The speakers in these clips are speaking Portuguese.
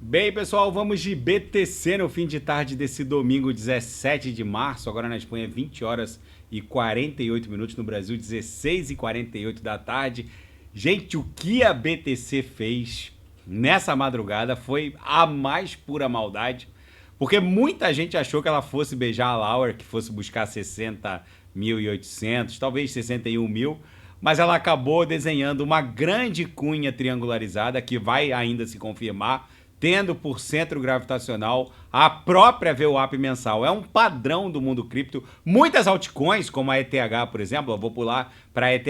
Bem, pessoal, vamos de BTC no fim de tarde desse domingo, 17 de março. Agora na Espanha, 20 horas e 48 minutos. No Brasil, 16 e 48 da tarde. Gente, o que a BTC fez nessa madrugada foi a mais pura maldade. Porque muita gente achou que ela fosse beijar a Lauer, que fosse buscar 60.800, talvez 61 mil. Mas ela acabou desenhando uma grande cunha triangularizada que vai ainda se confirmar, tendo por centro gravitacional a própria VWAP mensal. É um padrão do mundo cripto. Muitas altcoins, como a ETH, por exemplo, eu vou pular para a ETH.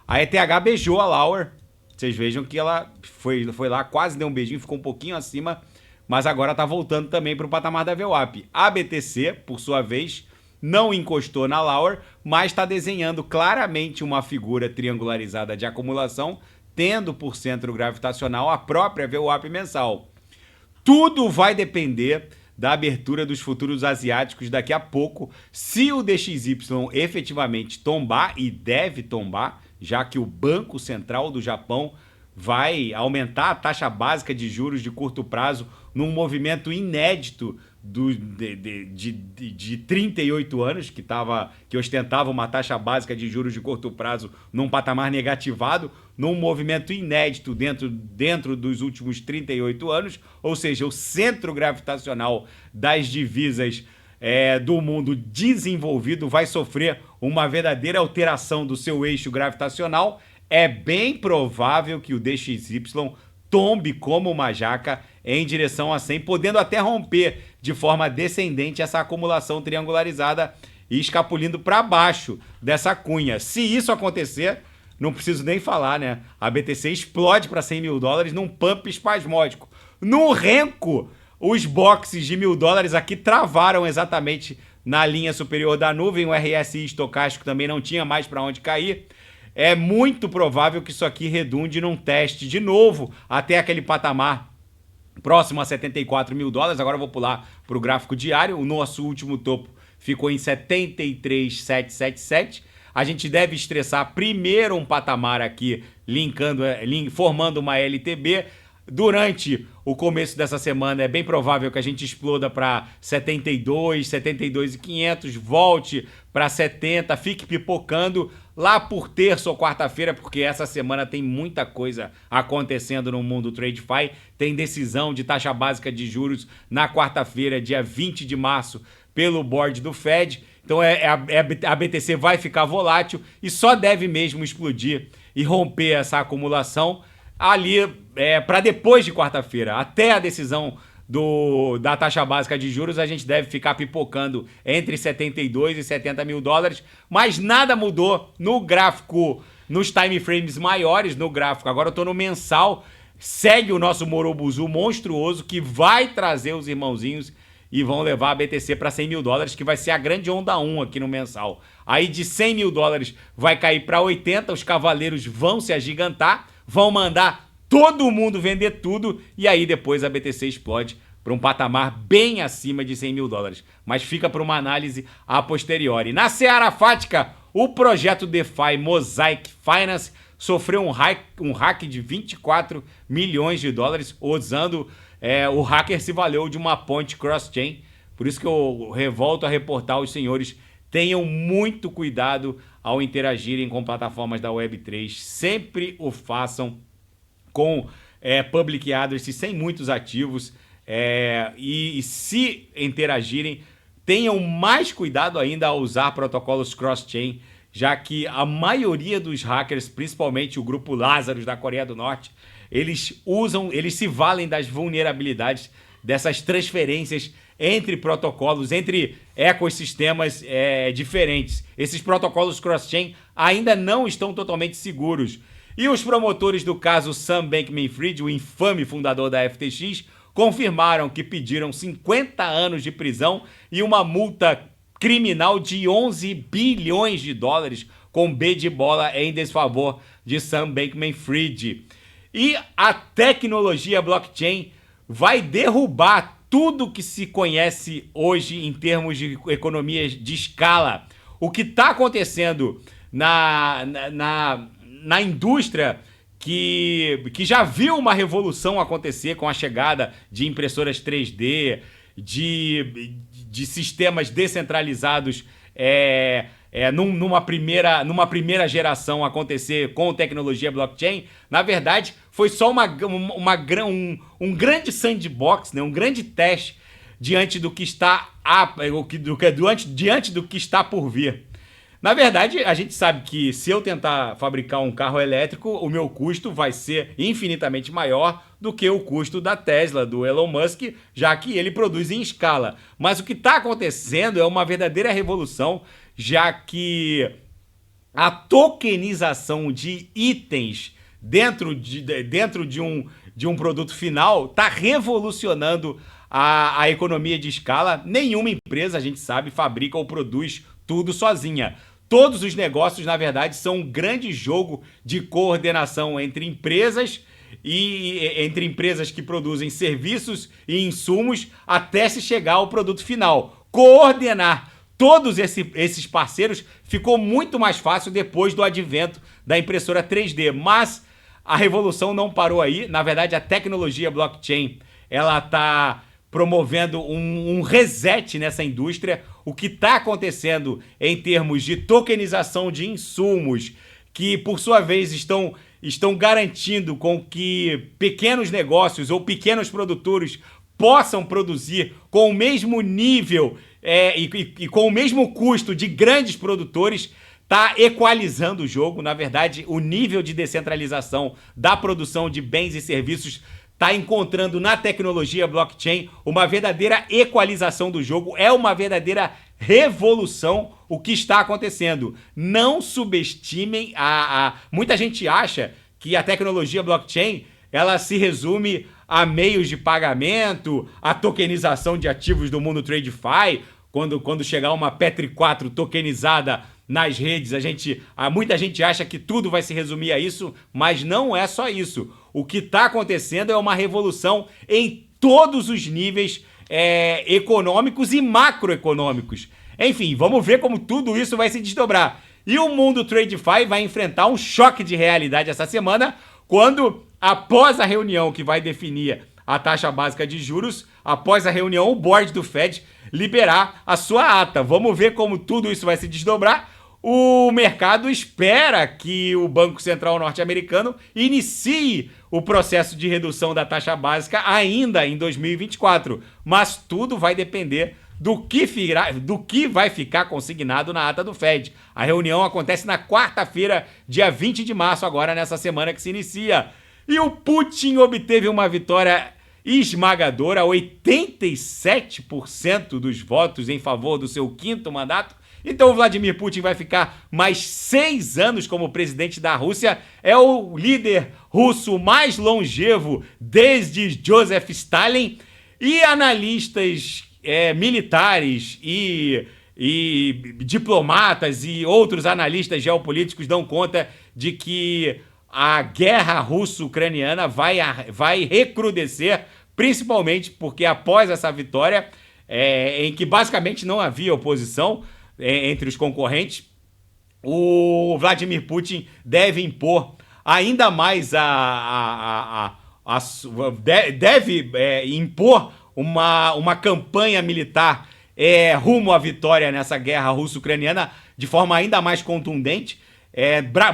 A ETH beijou a Lauer. Vocês vejam que ela foi lá, quase deu um beijinho, ficou um pouquinho acima, mas agora está voltando também para o patamar da VWAP. A BTC, por sua vez, não encostou na Lauer, mas está desenhando claramente uma figura triangularizada de acumulação, tendo por centro gravitacional a própria VWAP mensal. Tudo vai depender da abertura dos futuros asiáticos daqui a pouco, se o DXY efetivamente tombar, e deve tombar, já que o Banco Central do Japão vai aumentar a taxa básica de juros de curto prazo num movimento inédito de 38 anos, que ostentava uma taxa básica de juros de curto prazo num patamar negativado, num movimento inédito dentro dos últimos 38 anos, ou seja, o centro gravitacional das divisas do mundo desenvolvido vai sofrer uma verdadeira alteração do seu eixo gravitacional. É bem provável que o DXY tombe como uma jaca em direção a 100, podendo até romper de forma descendente essa acumulação triangularizada e escapulindo para baixo dessa cunha. Se isso acontecer, não preciso nem falar, né? A BTC explode para 100 mil dólares num pump espasmódico. No renco, os boxes de $1.000 aqui travaram exatamente na linha superior da nuvem. O RSI estocástico também não tinha mais para onde cair. É muito provável que isso aqui redunde num teste de novo até aquele patamar próximo a 74 mil dólares. Agora eu vou pular para o gráfico diário. O nosso último topo ficou em 73.777. A gente deve estressar primeiro um patamar aqui, formando uma LTB. Durante o começo dessa semana é bem provável que a gente exploda para 72, 72.500, volte para 70, fique pipocando lá por terça ou quarta-feira, porque essa semana tem muita coisa acontecendo no mundo TradeFi. Tem decisão de taxa básica de juros na quarta-feira, dia 20 de março, pelo board do Fed. Então a BTC vai ficar volátil e só deve mesmo explodir e romper essa acumulação ali para depois de quarta-feira. Até a decisão da taxa básica de juros, a gente deve ficar pipocando entre 72 e 70 mil dólares, mas nada mudou no gráfico, nos time frames maiores no gráfico. Agora eu estou no mensal, segue o nosso Morobuzu monstruoso, que vai trazer os irmãozinhos e vão levar a BTC para 100 mil dólares, que vai ser a grande onda 1 aqui no mensal. Aí de 100 mil dólares vai cair para 80, os cavaleiros vão se agigantar, vão mandar todo mundo vender tudo e aí depois a BTC explode para um patamar bem acima de 100 mil dólares. Mas fica para uma análise a posteriori. Na seara fática, o projeto DeFi Mosaic Finance sofreu um hack de 24 milhões de dólares usando... o hacker se valeu de uma ponte cross-chain. Por isso que eu volto a reportar aos senhores: tenham muito cuidado ao interagirem com plataformas da Web3. Sempre o façam com public address, sem muitos ativos. E se interagirem, tenham mais cuidado ainda ao usar protocolos cross-chain, já que a maioria dos hackers, principalmente o grupo Lazarus da Coreia do Norte, eles se valem das vulnerabilidades dessas transferências entre protocolos, entre ecossistemas diferentes. Esses protocolos cross-chain ainda não estão totalmente seguros. E os promotores do caso Sam Bankman-Fried, o infame fundador da FTX, confirmaram que pediram 50 anos de prisão e uma multa criminal de 11 bilhões de dólares, com B de bola, em desfavor de Sam Bankman-Fried. E a tecnologia blockchain vai derrubar tudo que se conhece hoje em termos de economias de escala. O que está acontecendo na indústria que já viu uma revolução acontecer com a chegada de impressoras 3D, de sistemas descentralizados numa primeira geração acontecer com tecnologia blockchain. Na verdade, foi só um grande sandbox, né? Um grande teste diante do que está diante do que está por vir. Na verdade, a gente sabe que se eu tentar fabricar um carro elétrico, o meu custo vai ser infinitamente maior do que o custo da Tesla, do Elon Musk, já que ele produz em escala. Mas o que está acontecendo é uma verdadeira revolução, já que a tokenização de itens dentro de um produto final está revolucionando a economia de escala. Nenhuma empresa, a gente sabe, fabrica ou produz tudo sozinha. Todos os negócios, na verdade, são um grande jogo de coordenação entre empresas que produzem serviços e insumos até se chegar ao produto final. Coordenar todos esses parceiros ficou muito mais fácil depois do advento da impressora 3D, mas a revolução não parou aí. Na verdade, a tecnologia blockchain ela está promovendo um reset nessa indústria. O que está acontecendo em termos de tokenização de insumos, que por sua vez estão garantindo com que pequenos negócios ou pequenos produtores possam produzir com o mesmo nível e com o mesmo custo de grandes produtores, está equalizando o jogo. Na verdade, o nível de descentralização da produção de bens e serviços está encontrando na tecnologia blockchain uma verdadeira equalização do jogo. É uma verdadeira revolução o que está acontecendo. Não subestimem muita gente acha que a tecnologia blockchain ela se resume a meios de pagamento, a tokenização de ativos do mundo TradeFi. Quando chegar uma Petri4 tokenizada nas redes, muita gente acha que tudo vai se resumir a isso, mas não é só isso. O que está acontecendo é uma revolução em todos os níveis econômicos e macroeconômicos. Enfim, vamos ver como tudo isso vai se desdobrar. E o mundo TradeFi vai enfrentar um choque de realidade essa semana, quando, após a reunião que vai definir a taxa básica de juros, após a reunião, o board do Fed liberar a sua ata. Vamos ver como tudo isso vai se desdobrar. O mercado espera que o Banco Central norte-americano inicie o processo de redução da taxa básica ainda em 2024, mas tudo vai depender do que vai ficar consignado na ata do Fed. A reunião acontece na quarta-feira, dia 20 de março, agora nessa semana que se inicia. E o Putin obteve uma vitória esmagadora, 87% dos votos em favor do seu quinto mandato. Então o Vladimir Putin vai ficar mais 6 anos como presidente da Rússia. É o líder russo mais longevo desde Joseph Stalin. E analistas militares e diplomatas e outros analistas geopolíticos dão conta de que a guerra russo-ucraniana vai recrudescer, principalmente porque após essa vitória, em que basicamente não havia oposição entre os concorrentes, o Vladimir Putin deve impor ainda mais impor uma campanha militar rumo à vitória nessa guerra russo-ucraniana de forma ainda mais contundente.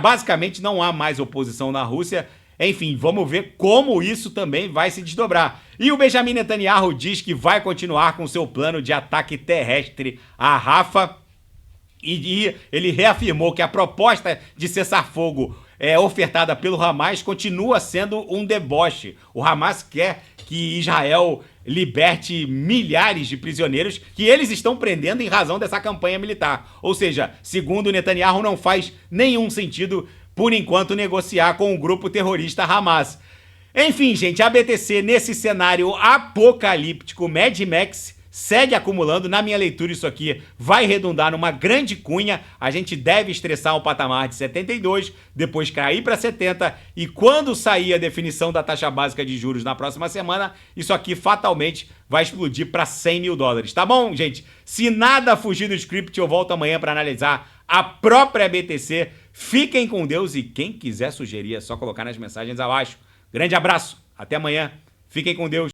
Basicamente não há mais oposição na Rússia. Enfim, vamos ver como isso também vai se desdobrar. E o Benjamin Netanyahu diz que vai continuar com seu plano de ataque terrestre à Rafah. E ele reafirmou que a proposta de cessar-fogo ofertada pelo Hamas continua sendo um deboche. O Hamas quer que Israel liberte milhares de prisioneiros que eles estão prendendo em razão dessa campanha militar. Ou seja, segundo Netanyahu, não faz nenhum sentido, por enquanto, negociar com o grupo terrorista Hamas. Enfim, gente, a BTC nesse cenário apocalíptico, Mad Max, segue acumulando. Na minha leitura, isso aqui vai redundar numa grande cunha. A gente deve estressar o patamar de 72, depois cair para 70, e quando sair a definição da taxa básica de juros na próxima semana, isso aqui fatalmente vai explodir para 100 mil dólares. Tá bom, gente? Se nada fugir do script, eu volto amanhã para analisar a própria BTC. Fiquem com Deus, e quem quiser sugerir é só colocar nas mensagens abaixo. Grande abraço, até amanhã. Fiquem com Deus.